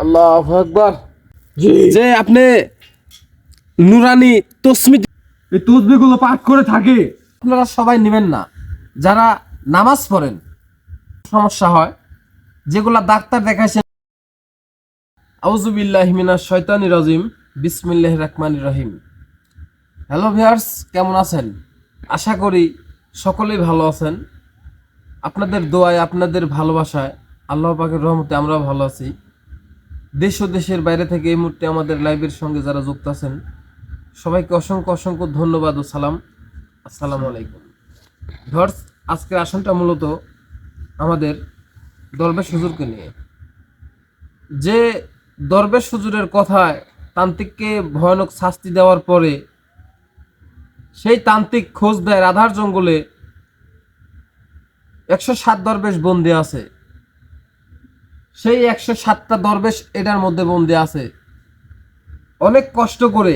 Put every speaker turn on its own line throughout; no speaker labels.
আল্লাহু আকবার।
যে আপনি নুরানি তসমি
এই তসবিহগুলো পাঠ করে থাকে।
আপনারা সবাই নেবেন না, যারা নামাজ পড়েন সমস্যা হয়, যেগুলা ডাক্তার দেখাইছেন। আউযু বিল্লাহি মিনাশ শাইতানির রাজিম, বিসমিল্লাহির রহমানির রহিম। হ্যালো ভিউয়ার্স, কেমন আছেন? আশা করি সকলেই ভালো আছেন। আপনাদের দোয়ায়, আপনাদের ভালোবাসায়, আল্লাহ পাকের রহমতে আমরাও ভালো আছি। দেশ ও দেশের বাইরে থেকে এই মুহূর্তে আমাদের লাইভের সঙ্গে যারা যুক্ত আছেন, সবাইকে অসংখ্য অসংখ্য ধন্যবাদ ও সালাম। আসসালামু আলাইকুম। ভিউয়ার্স, আজকের আসনটা মূলত আমাদের দরবেশ হুজুরকে নিয়ে। যে দরবেশ হুজুরের কথায় তান্ত্রিককে ভয়ানক শাস্তি দেওয়ার পরে সেই তান্ত্রিক খোঁজ দেয় রাধার জঙ্গলে 107 দরবেশ বন্দী আছে। সেই 107টা দরবেশ এটার মধ্যে বন্দী আছে। অনেক কষ্ট করে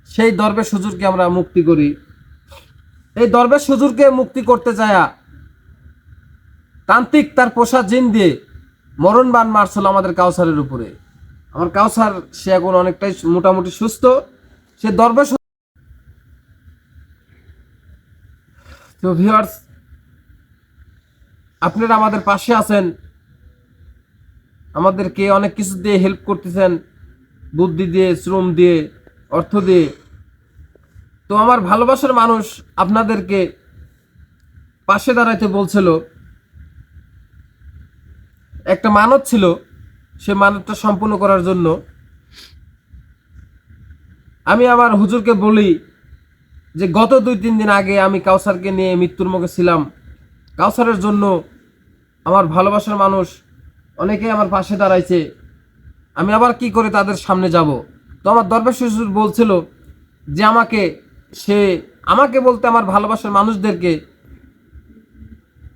সেই দরবেশ হুজুরকে আমরা মুক্তি করি। এই দরবেশ হুজুরকে মুক্তি করতে চায়া তান্ত্রিক তার পোষা জিন দিয়ে মরণ বান মারছিল আমাদের কাউসারের উপরে। আমার কাউসার সে এখন অনেকটাই মোটামুটি সুস্থ। সে দরবেশ। তো ভিউয়ার্স, আপনারা আমাদের পাশে আছেন, আমাদেরকে অনেক কিছু দিয়ে হেল্প করতেছেন, বুদ্ধি দিয়ে, শ্রম দিয়ে, অর্থ দিয়ে। তো আমার ভালোবাসার মানুষ আপনাদেরকে পাশে দাঁড়াইতে বলছিল। একটা মানত ছিল, সে মানতটা সম্পূর্ণ করার জন্য আমি আমার হুজুরকে বলি যে গত 2-3 দিন আগে আমি কাউসারকে নিয়ে মৃত্যুর মুখে ছিলাম। কাউসারের জন্য আমার ভালোবাসার মানুষ অনেকেই আমার পাশে দাঁড়াইছে। আমি আবার কি করে তাদের সামনে যাব? তো আমার দরবেশ হুজুর বলছিল যে আমাকে বলতে আমার ভালোবাসার মানুষদেরকে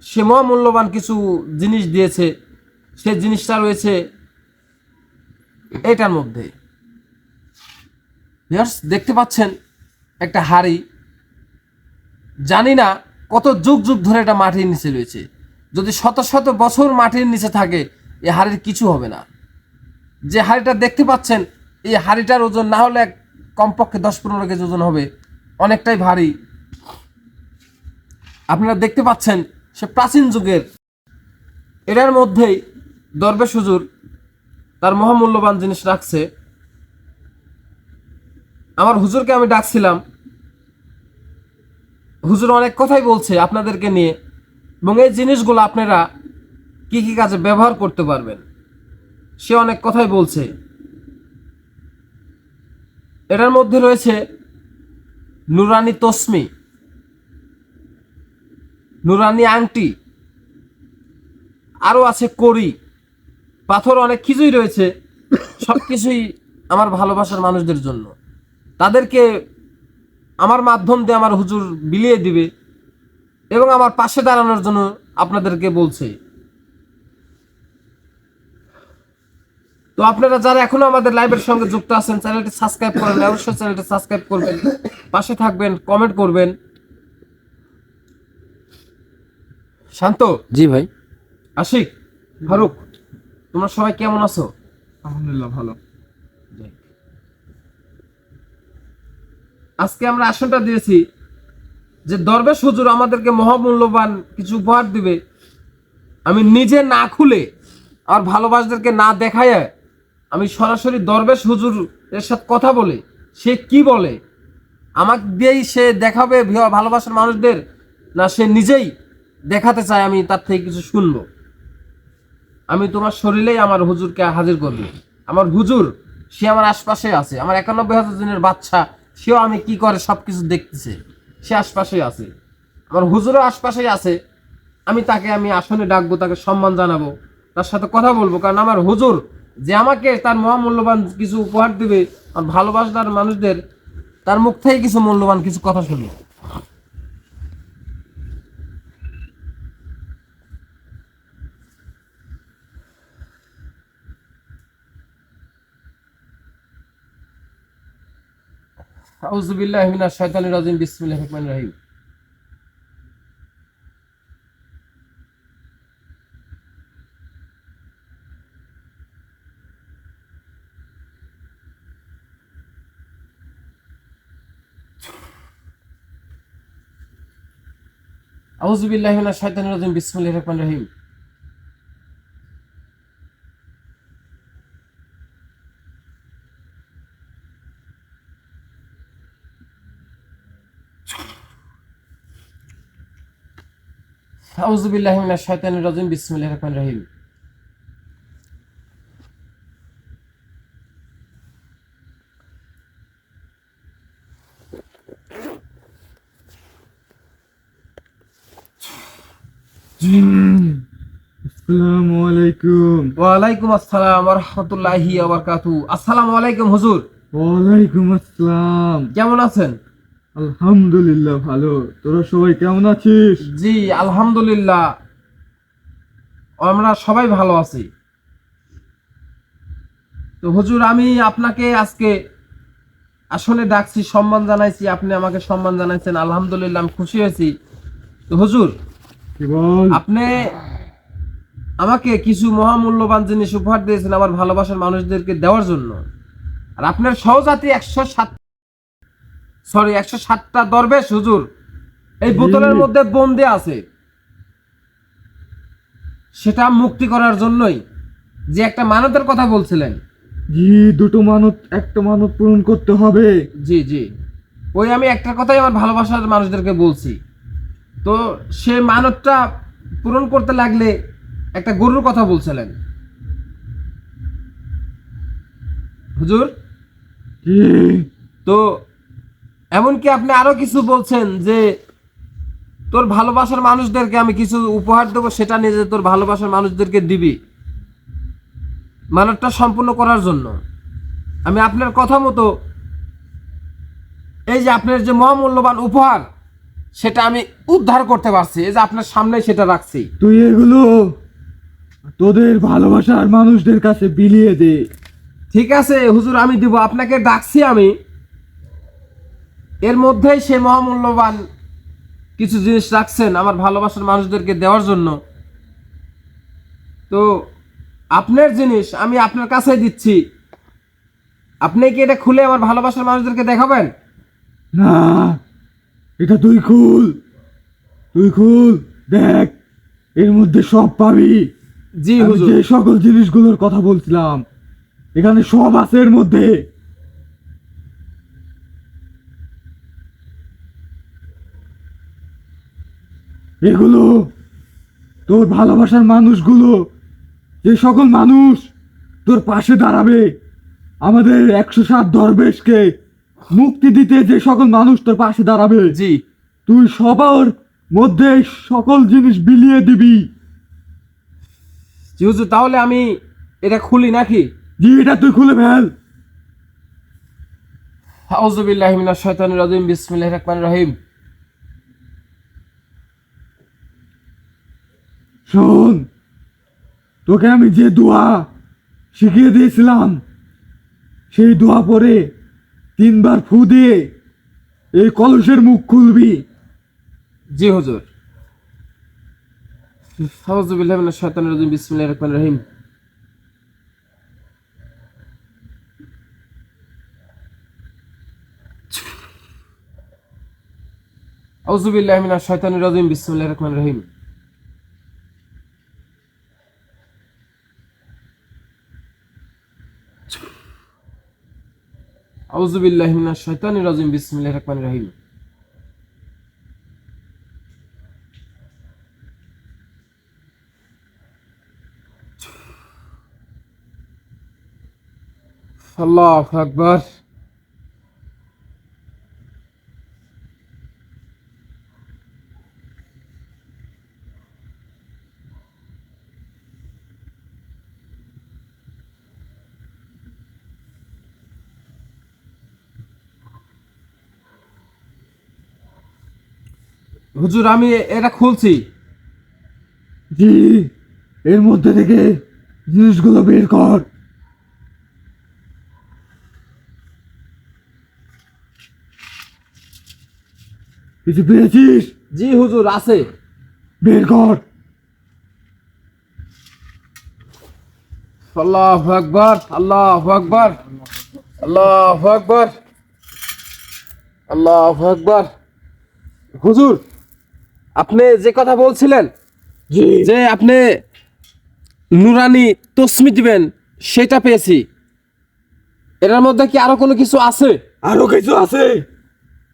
সে মহামূল্যবান কিছু জিনিস দিয়েছে। সে জিনিসটা রয়েছে এটার মধ্যে। দেখতে পাচ্ছেন একটা হাড়ি, জানি না কত যুগ যুগ ধরে এটা মাটির নিচে রয়েছে। যদি শত শত বছর মাটির নিচে থাকে, এই হাড়ির কিছু হবে না। যে হাড়িটা দেখতে পাচ্ছেন, এই হাড়িটার ওজন না হলে কমপক্ষে 10-15 কেজি ওজন হবে, অনেকটাই ভারী। আপনারা দেখতে পাচ্ছেন সে প্রাচীন যুগের। এটার মধ্যেই দরবেশ হুজুর তার মহামূল্যবান জিনিস রাখছে। আমার হুজুরকে আমি ডাকছিলাম, হুজুর অনেক কথাই বলছে আপনাদেরকে নিয়ে, এবং এই জিনিসগুলো আপনারা কি কি কাজে ব্যবহার করতে পারবেন সে অনেক কথাই বলছে। এটার মধ্যে রয়েছে নুরানি তসমি, নুরানি আংটি, আরও আছে কড়ি, পাথর, অনেক কিছুই রয়েছে। সব কিছুই আমার ভালোবাসার মানুষদের জন্য। তাদেরকে আমার মাধ্যম দিয়ে আমার হুজুর বিলিয়ে দিবে এবং আমার পাশে দাঁড়ানোর জন্য আপনাদেরকে বলছে। তো আপনারা যারা এখনো আমাদের লাইভের সঙ্গে যুক্ত আছেন, চ্যানেলটি সাবস্ক্রাইব করেন, অবশ্যই চ্যানেলটি সাবস্ক্রাইব করবেন, পাশে থাকবেন, কমেন্ট করবেন। শান্ত,
জি ভাই।
আশিক, ফারুক, তোমরা সবাই কেমন আছো?
আলহামদুলিল্লাহ ভালো।
আজকে আমরা আসনটা দিয়েছি যে দরবেশ হুজুর আমাদেরকে মহামূল্যবান কিছু উপহার দিবে। আমি নিজে না খুলে, আমার ভালোবাসদেরকে না দেখায়, আমি সরাসরি দরবেশ হুজুর এর সাথে কথা বলে সে কি বলে আমাকে দিয়েই সে দেখাবে ভালোবাসার মানুষদের, না সে নিজেই দেখাতে চায়, আমি তার থেকে কিছু শুনবো। আমি তোমার শরীরেই আমার হুজুরকে হাজির করব। আমার হুজুর সে আমার আশপাশে আছে, আমার 91,000 দিনের বাচ্চা, সেও আমি কি করে সবকিছু দেখতেছে, সে আশপাশেই আছে। আমার হুজুরও আশপাশেই আছে। আমি আসনে ডাকবো, তাকে সম্মান জানাবো, তার সাথে কথা বলবো, কারণ আমার হুজুর যে আমাকে তার মহামূল্যবান কিছু উপহার দিবে, আমার ভালোবাসার মানুষদের তার মুখ থেকে কিছু মূল্যবান কিছু কথা শুনি। আউযু বিল্লাহি মিনাশ শাইতানির রাজিম, বিসমিল্লাহির রহমানির রহিম। আউযু বিল্লাহি মিনাশ শাইতানির রাজিম বিসমিল্লাহির রহমানির রহিম। আউযু বিল্লাহি মিনাশ শাইতানির রাজিম বিসমিল্লাহির রহমানির রহিম।
আসসালামু আলাইকুম।
ওয়ালাইকুম আসসালাম ওয়া রাহমাতুল্লাহি ওয়া বারাকাতুহু। আসসালামু আলাইকুম হুজুর,
ওয়ালাইকুম আসসালাম।
কেমন আছেন?
আলহামদুলিল্লাহ ভালো। তোরা সবাই কেমন আছিস?
জি আলহামদুলিল্লাহ, আমরা সবাই ভালো আছি। তো হুজুর, আমি আপনাকে আজকে আসলে ডাকছি, সম্মান জানাইছি, আপনি আমাকে সম্মান জানাইছেন, আলহামদুলিল্লাহ আমি খুশি হয়েছি। তো হুজুর,
কি বল?
আপনি আমাকে কিছু মহামূল্যবান জিনিস উপহার দিয়েছেন আমার ভালোবাসার মানুষদেরকে দেওয়ার জন্য। আর আপনার সহজাতি 107টা দরবেশ হুজুর এই বোতলের মধ্যে বন্দি আছে, সেটা মুক্তি করার জন্যই যে একটা মানতের কথা বলছিলেন।
জি, দুটো মানত, একটা মানত পূরণ করতে হবে।
জি জি, ওই আমি একটা কথাই আমার ভালোবাসার মানুষদেরকে বলছি। তো সে মানতটা পূরণ করতে লাগলে একটা গরুর কথা বলছিলেন হুজুর।
কি?
তো এমনকি আপনি আরো কিছু বলছেন যে তোর ভালোবাসার মানুষদেরকে আমি কিছু উপহার দেবো, সেটা নিয়ে যে তোর ভালোবাসার মানুষদেরকে দিবি মানতটা সম্পূর্ণ করার জন্য। আমি আপনার কথা মতো এই যে আপনার যে মহামূল্যবান উপহার সেটা আমি উদ্ধার করতে পারছি, এই যে আপনার সামনে সেটা রাখছি।
তুই এগুলো তোদের ভালোবাসার মানুষদের কাছে বিলিয়ে দে।
ঠিক আছে হুজুর, আমি দিব, আপনাকে ডাকছি আমি। এর মধ্যেই সে মহামূল্যবান কিছু জিনিস রাখছেন আমার ভালোবাসার মানুষদেরকে দেওয়ার জন্য। তো আপনার জিনিস আমি আপনার কাছে দিচ্ছি, আপনি কি এটা খুলে আমার ভালোবাসার মানুষদেরকে দেখাবেন?
না, এটা তুই খুল, তুই খুল, দেখ এর মধ্যে সব পাবি।
জি
আমি
হুজুর।
যে সকল জিনিসগুলোর কথা বলছিলাম এখানে সব আছে এর মধ্যে। এগুলো তোর ভালোবাসার মানুষগুলো, যে সকল মানুষ তোর পাশে দাঁড়াবে, আমাদের 107 দরবেশকে মুক্তি দিতে যে সকল মানুষ তোর পাশে দাঁড়াবে,
জি
তুই সবার মধ্যে এই সকল জিনিস বিলিয়ে দিবি।
জি হুজুর, তাহলে আমি এটা খুলি নাকি?
জি, এটা তুই খুলে ফেল।
আউযু বিল্লাহি মিনাশ শাইতানির রাজিম বিসমিল্লাহির রহমানির রহিম।
শোন, তোকে আমি যে দোয়া শিখিয়ে দিয়েছিলাম সেই দোয়া পরে 3বার ফু দিয়ে এই কলসের মুখ খুলবি।
জি হুজুর। আউযু বিল্লাহি মিনাশ শাইতানির রাজিম বিসমিল্লাহির রহমানির রহিম। আউযু বিল্লাহি মিনাশ শাইতানির রাজিম বিসমিল্লাহির রহমানির রহিম। আউযু বিল্লাহি মিনাশ শাইতানির রাজিম বিসমিল্লাহির রহমানির রহিম। আল্লাহু আকবার। হুজুর, আমি এটা খুলছি।
জি, এর মধ্যে থেকে জিনিসগুলো বের কর। কিছু পেয়েছিস?
জি হুজুর, আছে।
বের কর।
আল্লাহু আকবার, আল্লাহু আকবার, আল্লাহু আকবার, আল্লাহু আকবার। হুজুর, আপনি যে কথা বলছিলেন
জি
যে আপনি নুরানি তসমি দিবেন সেটা পেয়েছি। এটার মধ্যে কি আরো কোনো কিছু আছে?
আরো কিছু আছে।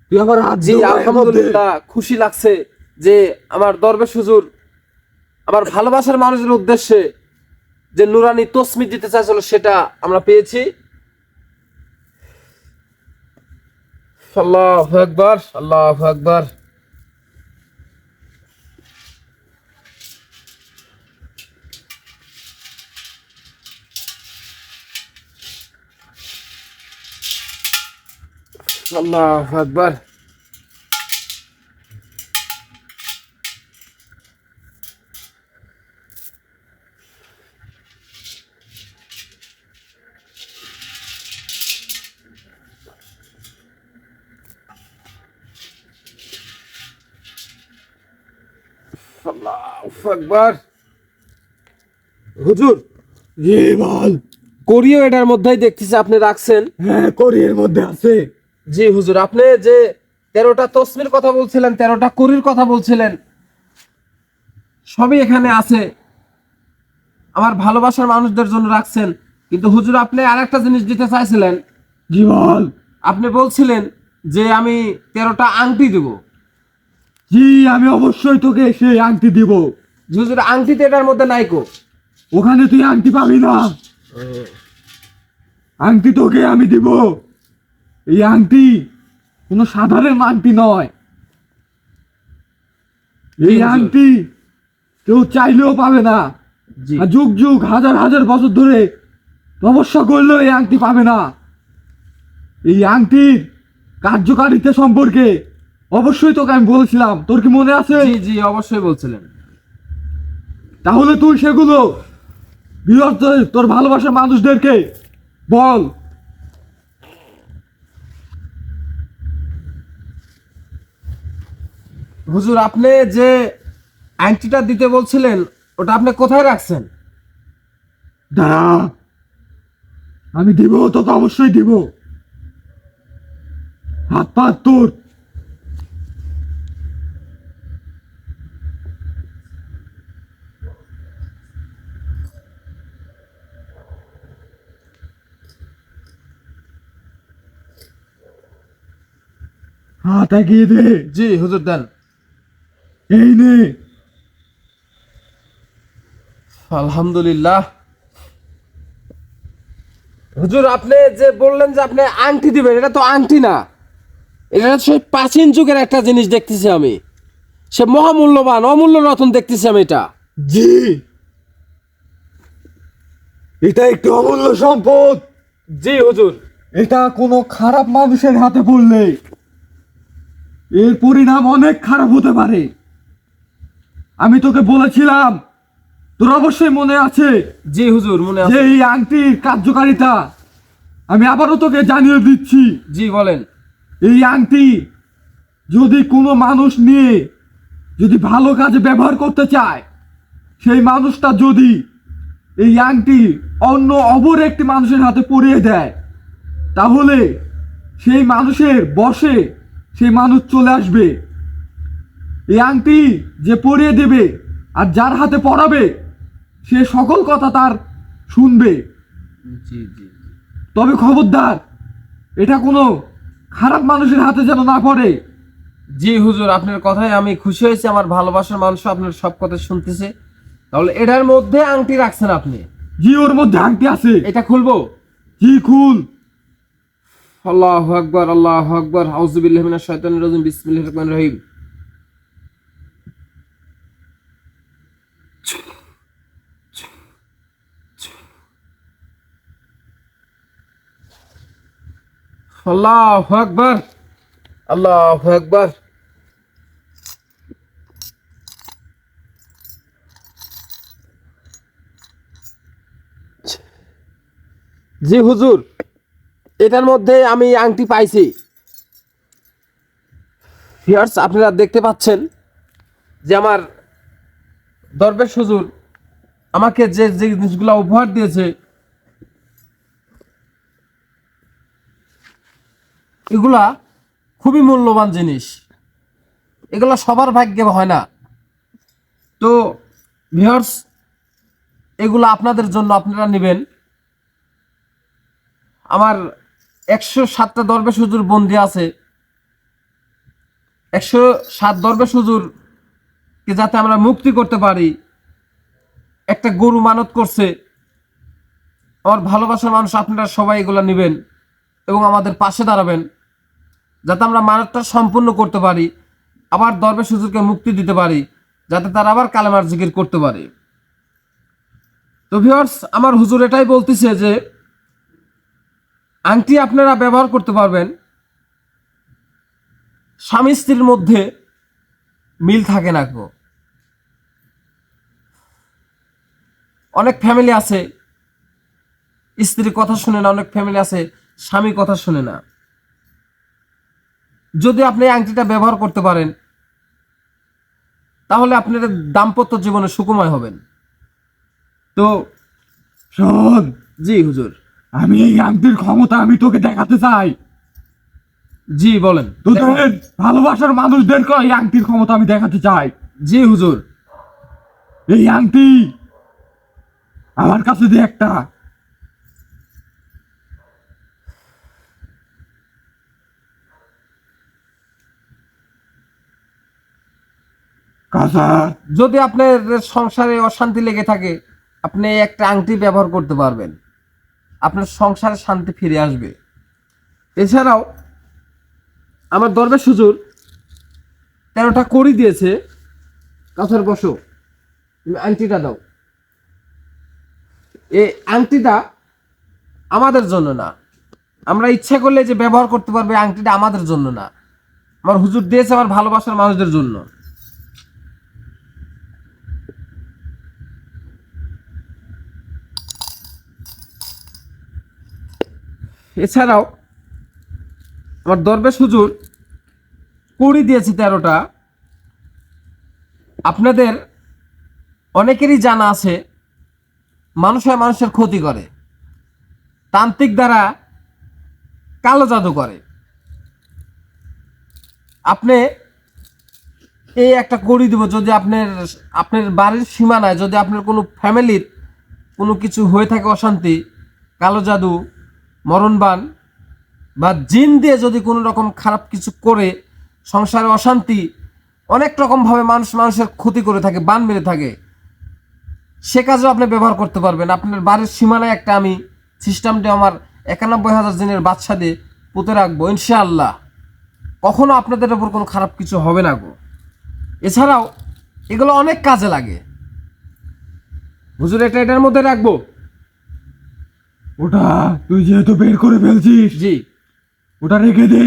তুই আমার হাত
জি
ধর এর মধ্যে।
আলহামদুলিল্লাহ, খুশি লাগছে যে আমার দরবেশ হুজুর আমার ভালোবাসার মানুষের উদ্দেশ্যে যে নুরানি তসমি দিতে চাইছিল সেটা আমরা পেয়েছি। আল্লাহু আকবার, আল্লাহু আকবার। আল্লাহু আকবার। আল্লাহু আকবার। হুজুর
জি বল।
করিও এটার মধ্যেই দেখতেছি আপনি রাখছেন।
হ্যাঁ করি এর মধ্যে আছে।
জি হুজুর, আপনি যে 13টা তসমির কথা বলছিলেন, 13টা করির কথা বলছিলেন, সবই এখানে আছে। আমার ভালোবাসার মানুষদের জন্য রাখছেন। কিন্তু হুজুর আপনি আরেকটা জিনিস দিতে চাইছিলেন।
জি বল।
আপনি বলছিলেন যে আমি 13টা আংটি দেব।
জি আমি অবশ্যই তোকে সেই আংটি দিব।
হুজুর আংটি তো এটার মধ্যে নাই কো।
ওখানে তুই আংটি পাবি না। আংটি তোকে আমি দিব। এই আংটি কোনো সাধারণ আংটি নয়। এই
হুজুর।
আংটি কেউ চাইলেও পাবে না।
জি
আর যুগ যুগ হাজার হাজার বছর ধরে তপস্যা করলেও এই আংটি পাবে না। এই আংটির কার্যকারিতা সম্পর্কে অবশ্যই তোকে আমি বলেছিলাম, তোর কি মনে আছে?
জি জি অবশ্যই বলছিলেন।
তাহলে তুই সেগুলো তোর ভালোবাসার মানুষদেরকে বল।
হুজুর আপনি যে আংটিটা দিতে বলছিলেন ওটা আপনি কোথায় রাখছেন?
দাঁড়া, আমি দিব, তোকে অবশ্যই দিব। হাত পা তোর। হাত এগিয়ে দে।
জি হুজুর দেন।
এই নে।
আলহামদুলিল্লাহ। হুজুর আপনি যে বললেন যে আপনি আংটি দিবেন, এটা তো আংটি না, এটা সেই প্রাচীন যুগের একটা জিনিস দেখতেছি আমি। সে মহামূল্যবান অমূল্য রতন দেখতেছি আমি এটা।
জি, এটা একটি অমূল্য সম্পদ।
জি হুজুর।
এটা কোনো খারাপ মানুষের হাতে পড়লে এর পরিণাম অনেক খারাপ হতে পারে। আমি তোকে বলেছিলাম, তোর অবশ্যই মনে আছে,
জি হুজুর মনে
যে
আছে।
এই আংটির কার্যকারিতা আমি আবারও তোকে জানিয়ে দিচ্ছি।
জি বলেন।
এই আংটি যদি কোনো মানুষ নিয়ে যদি ভালো কাজে ব্যবহার করতে চায়, সেই মানুষটা যদি এই আংটি অন্য অপর একটি মানুষের হাতে পরিয়ে দেয়, তাহলে সেই মানুষের বশে সেই মানুষ চলে আসবে। এই আংটি যে পরিয়ে দেবে আর যার হাতে পরাবে, সে সকল কথা তার শুনবে।
জি জি।
তবে খবরদার, এটা কোনো খারাপ মানুষের হাতে যেন না পড়ে।
জি হুজুর আপনার কথায় আমি খুশি হয়েছি, আমার ভালোবাসার মানুষ আপনার সব কথা শুনতেছে। তাহলে এটার মধ্যে আংটি রাখছেন আপনি?
জি ওর মধ্যে আংটি আছে।
এটা খুলবো?
জি খুল।
আল্লাহু আকবার, আল্লাহু আকবার, আউযু বিল্লাহি মিনাশ শাইতানির রাজিম, বিসমিল্লাহির রহমানির রহিম। আল্লাহু আকবার, আল্লাহু আকবার। জি হুজুর, এটার মধ্যে আমি আংটি পাইছি। ভিউয়ার্স আপনারা দেখতে পাচ্ছেন যে আমার দরবেশ হুজুর আমাকে যে যে জিনিসগুলো উপহার দিয়েছে, এগুলা খুবই মূল্যবান জিনিস। এগুলা সবার ভাগ্যে হয় না। তো ভিউয়ার্স, এগুলো আপনাদের জন্য, আপনারা নেবেন। আমার 107টা দরবেশ হুজুর বন্দি আছে। 107 দরবেশ হুজুরকে যাতে আমরা মুক্তি করতে পারি, একটা গরু মানত করছে। আমার ভালোবাসার মানুষ, আপনারা সবাই এগুলো নেবেন এবং আমাদের পাশে দাঁড়াবেন, যাতে আমরা মানতটা সম্পূর্ণ করতে পারি, আবার দরবেশ হুজুরকে মুক্তি দিতে পারি, যাতে তারা আবার কালেমার জিকির করতে পারে। তো ভিউয়ার্স, আমার হুজুর এটাই বলতেছে যে আংটি আপনারা ব্যবহার করতে পারবেন, স্বামী স্ত্রীর মধ্যে মিল থাকে না গো। অনেক ফ্যামিলি আছে স্ত্রী কথা শুনে না, অনেক ফ্যামিলি আছে স্বামী কথা শুনে না। যদি আপনি এই আংটিটা ব্যবহার করতে পারেন, তাহলে আপনার দাম্পত্য জীবনে সুখময় হবেন। তো
শোন,
জি হুজুর।
আমি এই আংটির ক্ষমতা আমি তোকে দেখাতে চাই।
জি বলেন।
তোদের ভালোবাসার মানুষদেরকে এই আংটির ক্ষমতা আমি দেখাতে চাই।
জি হুজুর।
এই আংটি আমার কাছে দে একটা। কাঁচা
যদি আপনার সংসারে অশান্তি লেগে থাকে, আপনি এই একটা আংটি ব্যবহার করতে পারবেন, আপনার সংসারে শান্তি ফিরে আসবে। এছাড়াও আমার দরবেশ হুজুর 13টা কড়ি দিয়েছে। কাছের বসো, তুমি আংটিটা দাও। এই আংটিটা আমাদের জন্য না, আমরা ইচ্ছা করলে যে ব্যবহার করতে পারবে, আংটিটা আমাদের জন্য না, আমার হুজুর দিয়েছে আমার ভালোবাসার মানুষদের জন্য। এছাড়াও আমার দরবেশ হুজুর কড়ি দিয়েছে 13টা। আপনাদের অনেকেরই জানা আছে মানুষের ক্ষতি করে, তান্ত্রিক দ্বারা কালো জাদু করে। আপনি এই একটা কড়ি দিব, যদি আপনার বাড়ির সীমানায় যদি আপনার কোনো ফ্যামিলির কোনো কিছু হয়ে থাকে, অশান্তি, কালো জাদু, মরণবান বা জিন দিয়ে যদি কোনো রকম খারাপ কিছু করে সংসারে অশান্তি, অনেক রকমভাবে মানুষের ক্ষতি করে থাকে, বান মেরে থাকে, সে কাজেও আপনি ব্যবহার করতে পারবেন। আপনার বাড়ির সীমানায় একটা আমি সিস্টেমটা আমার 91,000 জিনের বাদশা দিয়ে পুঁতে রাখবো, ইনশাআল্লাহ কখনো আপনাদের ওপর কোনো খারাপ কিছু হবে না গো। এছাড়াও এগুলো অনেক কাজে লাগে হুজুর, এটার মধ্যে রাখবো।
ওটা তুই যেহেতু বের করে ফেলছিস,
জি
ওটা রেখে দে।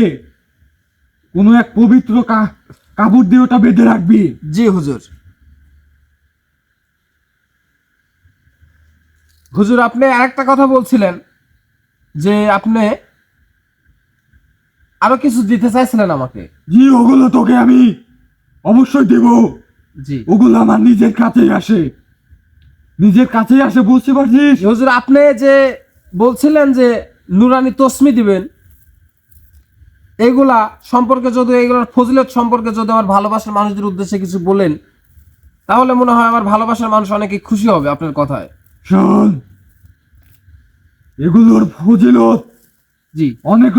কোনো এক পবিত্র কাপড় দিয়ে ওটা বেঁধে রাখবি।
জি হুজুর। হুজুর, আপনি আরেকটা কথা বলছিলেন যে আপনি আরো কিছু দিতে চাইছিলেন আমাকে।
জি, ওগুলো তোকে আমি অবশ্যই দেব।
জি
ওগুলো আমার নিজের কাছেই আসে, নিজের কাছেই আসে, বুঝতে পারছিস?
হুজুর, আপনি যে বলছিলেন যে নুরানি তসমি দিবেন, এগুলা সম্পর্কে যদি, এগুলোর ফজিলত সম্পর্কে যদি আমার ভালোবাসার মানুষদের উদ্দেশ্যে কিছু বলেন, তাহলে মনে হয় আমার ভালোবাসার মানুষ অনেকে খুশি হবে আপনার কথায়।
শোন, এগুলোর ফজিলত
জি
অনেক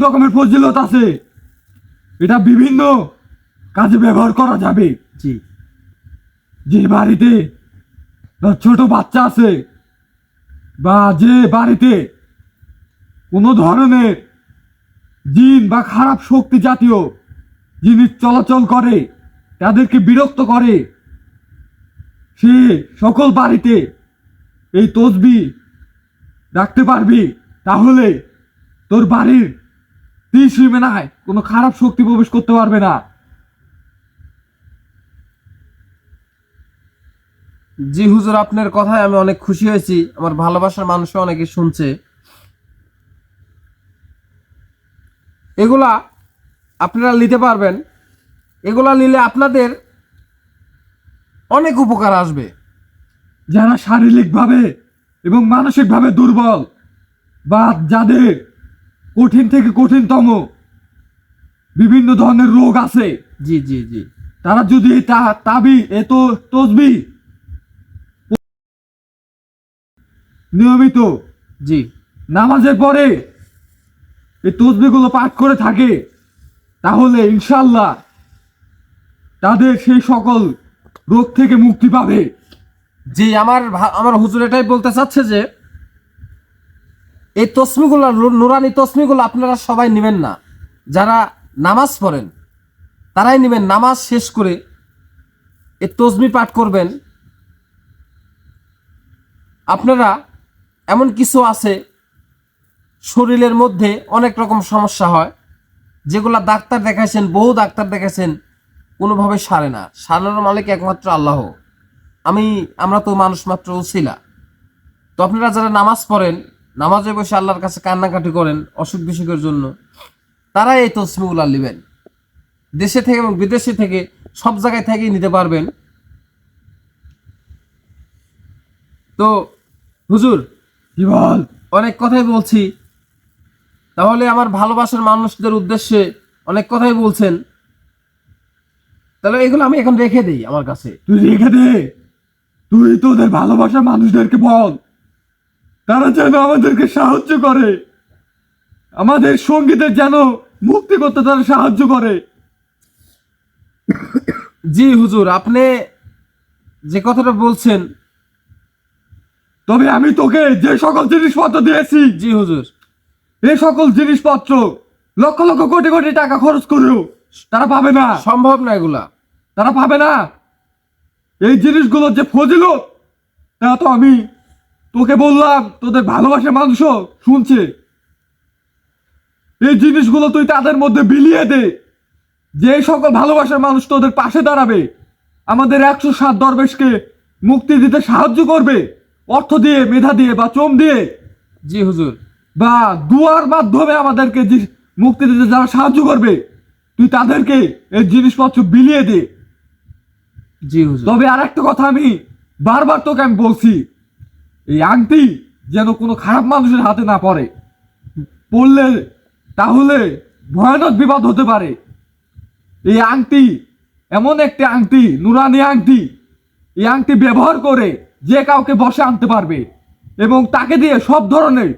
রকমের ফজিলত আছে। এটা বিভিন্ন কাজে ব্যবহার করা যাবে।
জি
যে বাড়িতে ছোট বাচ্চা আছে, বা যে বাড়িতে কোনো ধরনের জিন বা খারাপ শক্তি জাতীয় জিনিস চলাচল করে, তাদেরকে বিরক্ত করে, সে সকল বাড়িতে এই তসবিহ রাখতে পারবি, তাহলে তোর বাড়ির সীমানায় কোনো খারাপ শক্তি প্রবেশ করতে পারবে না।
জি হুজুর, আপনার কথায় আমি অনেক খুশি হয়েছি, আমার ভালোবাসার মানুষও অনেকে শুনছে। এগুলা আপনারা নিতে পারবেন, এগুলা নিলে আপনাদের অনেক উপকার আসবে।
যারা শারীরিকভাবে এবং মানসিকভাবে দুর্বল, বা যাদের কঠিন থেকে কঠিনতম বিভিন্ন ধরনের রোগ আছে,
জি জি জি,
তারা যদি তাবি এ তো তসবি নিয়মিত
জি
নামাজের পরে এই তসবিগুলো পাঠ করে থাকে, তাহলে ইনশাল্লাহ তাদের সেই সকল রোগ থেকে মুক্তি পাবে।
জি আমার হুজুর এটাই বলতে চাচ্ছে যে এই তসমিগুলো, নুরানি তসমিগুলো আপনারা সবাই নেবেন না, যারা নামাজ পড়েন তারাই নেবেন। নামাজ শেষ করে এই তসমি পাঠ করবেন। আপনারা এমন কিছু আছে শরীরের মধ্যে অনেক রকম সমস্যা হয়, যেগুলা ডাক্তার দেখাইছেন, বহু ডাক্তার দেখাইছেন, কোনোভাবে সারে না। সারানোর মালিক একমাত্র আল্লাহ। আমরা তো মানুষ মাত্র উছিলা। তো আপনারা যারা নামাজ পড়েন, নামাজে বসে আল্লাহর কাছে কান্নাকাটি করেন অসুখ বিসুখের জন্য, তারা এই তসমিগুলা নেবেন। দেশে থেকে এবং বিদেশে থেকে সব জায়গায় থেকেই নিতে পারবেন। তো হুজুর,
কি বল?
অনেক কথাই বলছি, তাহলে আমার ভালোবাসার মানুষদের উদ্দেশ্যে অনেক কথাই বলছেন, তাহলে এগুলো আমি এখন রেখে দিই আমার কাছে।
তুই রেখে দে, তুই তোদের ভালোবাসার মানুষদেরকে বল তারা যেন আমাদেরকে সাহায্য করে, আমাদের সঙ্গীদের যেন মুক্তি করতে তারা সাহায্য করে।
জি হুজুর, আপনি যে কথাটা বলছেন।
তবে আমি তোকে যে সকল জিনিসপত্র দিয়েছি,
জি হুজুর,
এই সকল জিনিসপত্র লক্ষ লক্ষ কোটি কোটি টাকা খরচ করেও তারা পাবে না,
সম্ভব না এগুলা।
তারা পাবে না। এই জিনিসগুলোর যে ফজিলত তা তো আমি তোকে বললাম, তোদের ভালোবাসার মানুষও শুনছে। এই জিনিসগুলো তুই তাদের মধ্যে বিলিয়ে দে, যে সকল ভালোবাসার মানুষ তোদের পাশে দাঁড়াবে, আমাদের 107 দরবেশকে মুক্তি দিতে সাহায্য করবে, অর্থ দিয়ে, মেধা দিয়ে বা চোম দিয়ে
জি হুজুর,
বা দুয়ার মাধ্যমে আমাদেরকে যে মুক্তি দিতে যারা সাহায্য করবে, তুই তাদেরকে এই জিনিসপত্র বিলিয়ে দে।
জি হুজুর।
তবে আর একটা কথা আমি বারবার তোকে আমি বলছি, এই আংটি যেন কোনো খারাপ মানুষের হাতে না পড়ে, পড়লে তাহলে ভয়ানক বিপদ হতে পারে। এই আংটি এমন একটি আংটি, নুরানি আংটি, এই আংটি ব্যবহার করে যে কাউকে বশে আনতে পারবে এবং তাকে দিয়ে সব ধরনের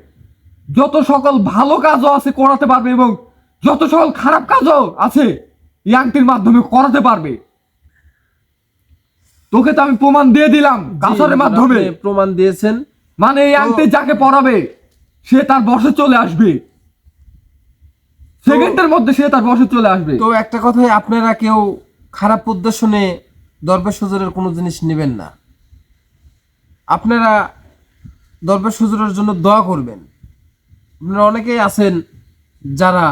যত সকল ভালো কাজও আছে করাতে পারবে এবং যত সকল খারাপ কাজও আছে এই আংটির মাধ্যমে করাতে পারবে। তোকে তো আমি প্রমাণ দিয়ে দিলাম কাসরের মাধ্যমে,
আপনি প্রমাণ দিয়েছেন।
মানে এই আংটি যাকে পরাবে সে তার বশে চলে আসবে, সেকেন্ডের মধ্যে সে তার বশে চলে আসবে।
তো একটা কথাই, আপনারা কেউ খারাপ উদ্দেশ্য নিয়ে দরবেশ হুজুরের কোনো জিনিস নেবেন না। আপনারা দরবেশ হুজুরের জন্য দোয়া করবেন। আপনারা অনেকেই আছেন যারা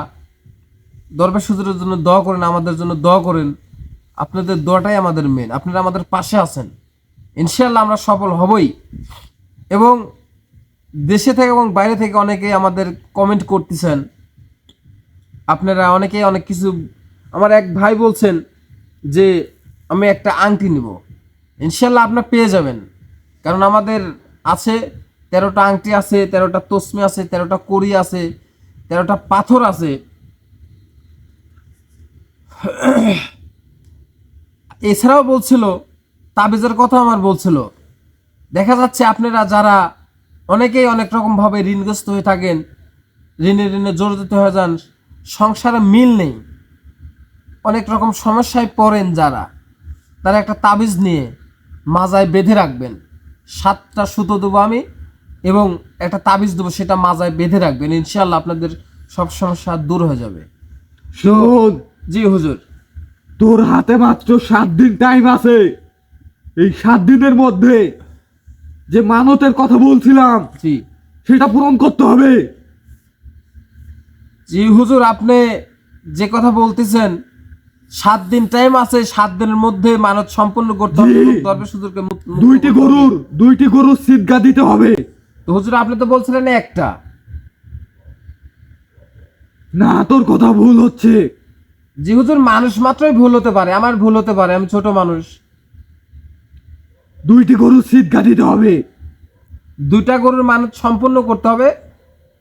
দরবেশ হুজুরের জন্য দোয়া করেন, আমাদের জন্য দোয়া করেন। আপনাদের দোয়াটাই আমাদের মেন। আপনারা আমাদের পাশে আছেন, ইনশাআল্লাহ আমরা সফল হবই। এবং দেশে থেকে এবং বাইরে থেকে অনেকেই আমাদের কমেন্ট করতেছেন। আপনারা অনেকেই অনেক কিছু, আমার এক ভাই বলছেন যে আমি একটা আংটি নিব। ইনশাআল্লাহ আপনার পেয়ে যাবেন, কারণ আমাদের আছে 13টা আংটি আছে, 13টা তসমি আছে, 13টা কড়ি আছে, 13টা পাথর আছে। এছাড়াও বলছিল তাবিজের কথা আমার বলছিল। দেখা যাচ্ছে আপনারা যারা অনেকেই অনেক রকমভাবে ঋণগ্রস্ত হয়ে থাকেন, ঋণে জড়িত হয়ে যান, সংসারে মিল নেই, অনেক রকম সমস্যায় পড়েন যারা, তারা একটা তাবিজ নিয়ে মাজায় বেঁধে রাখবেন। 7টা সুতো দেবো আমি এবং একটা তাবিজ দেবো, সেটা মাজায় বেঁধে রাখবেন। ইনশাআল্লাহ আপনাদের সব সমস্যা দূর হয়ে যাবে।
শোন,
জি হুজুর।
তোর হাতে মাত্র 7 দিন টাইম আছে। এই 7 দিনের মধ্যে যে মানতের কথা বলছিলাম
জি
সেটা পূরণ করতে হবে।
জি হুজুর, আপনি যে কথা বলতেছেন 7 দিন টাইম আছে, 7 দিনের মধ্যে মানত সম্পূর্ণ করতে হবে
জি।
এবং দরবেশ হুজুরকে মুক্ত করতে হবে।
দুইটি গরুর সিদগা দিতে হবে।
তো হুজুর, আপনি তো বলছিলেন একটা।
না, তোর কথা ভুল হচ্ছে।
জি হুজুর, মানুষ মাত্রই ভুল হতে পারে, আমার ভুল হতে পারে, আমি ছোট মানুষ।
2টি গরুর সিদগা দিতে হবে।
2টা গরুর মানত সম্পূর্ণ করতে হবে,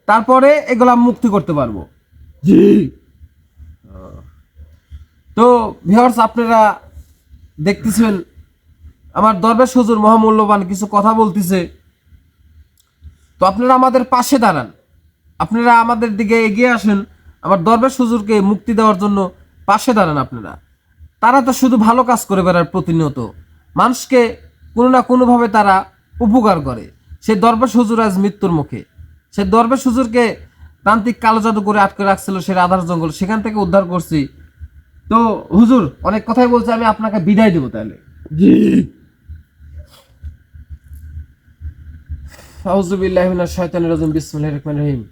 তারপরে এগুলা মুক্তি করতে পারবো।
জি।
তো ভিউয়ার্স, আপনারা দেখতেছেন আমার দরবেশ হুজুর মহামূল্যবান কিছু কথা বলতেছে, তো আপনারা আমাদের পাশে দাঁড়ান, আপনারা আমাদের দিকে এগিয়ে আসেন, আমার দরবেশ হুজুরকে মুক্তি দেওয়ার জন্য পাশে দাঁড়ান আপনারা। তারা তো শুধু ভালো কাজ করে বেড়ার প্রতিনিয়ত, মানুষকে কোনো না কোনোভাবে তারা উপকার করে। সেই দরবেশ হুজুর আজ মৃত্যুর মুখে। সেই দরবেশ হুজুরকে তান্ত্রিক কালো জাদু করে আটকে রাখছিল সে রাধার জঙ্গল, সেখান থেকে উদ্ধার করছি। তো হুজুর অনেক কথাই বলছে, আমি আপনাকে বিদায় দেবো তাহলে।
জি।
আউযু বিল্লাহি মিনাশ শাইতানির রাজিম, বিসমিল্লাহির রহমানির রহিম।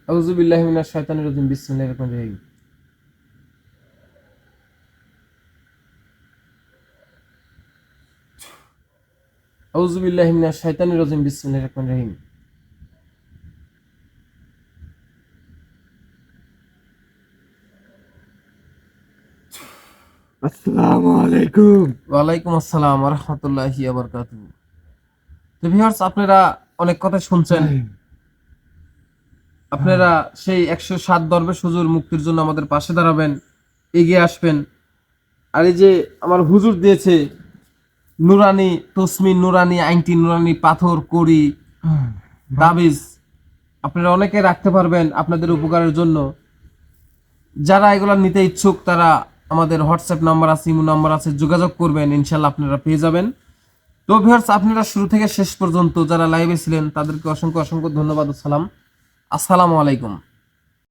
আউযু বিল্লাহি মিনাশ শাইতানির রাজিম, বিসমিল্লাহির রহমানির রহিম। আউযু বিল্লাহি মিনাশ শাইতানির রাজিম, বিসমিল্লাহির রহমানির রহিম।
আসসালামু আলাইকুম।
ওয়ালাইকুম আসসালাম ওয়া রাহমাতুল্লাহি ওয়া বারাকাতুহু। তো ভিউয়ার্স, আপনারা অনেক কথা শুনছেন, আপনারা সেই 107 দরবেশ হুজুর মুক্তির জন্য আমাদের পাশে দাঁড়াবেন, এগিয়ে আসবেন। আর এই যে আমার হুজুর দিয়েছে নুরানি তসমি, নুরানি আংটি, নুরানি পাথর, কড়ি, তাবিজ, আপনারা অনেকে রাখতে পারবেন আপনাদের উপকারের জন্য। যারা এগুলো নিতে ইচ্ছুক তারা আমাদের হোয়াটসঅ্যাপ নাম্বার আছে, ইমো নাম্বার আছে, যোগাযোগ করবেন, ইনশাল্লাহ আপনারা পেয়ে যাবেন। তো ভিউয়ার্স, আপনারা শুরু থেকে শেষ পর্যন্ত যারা লাইভে ছিলেন তাদেরকে অসংখ্য অসংখ্য ধন্যবাদ ও সালাম। আসসালামু আলাইকুম।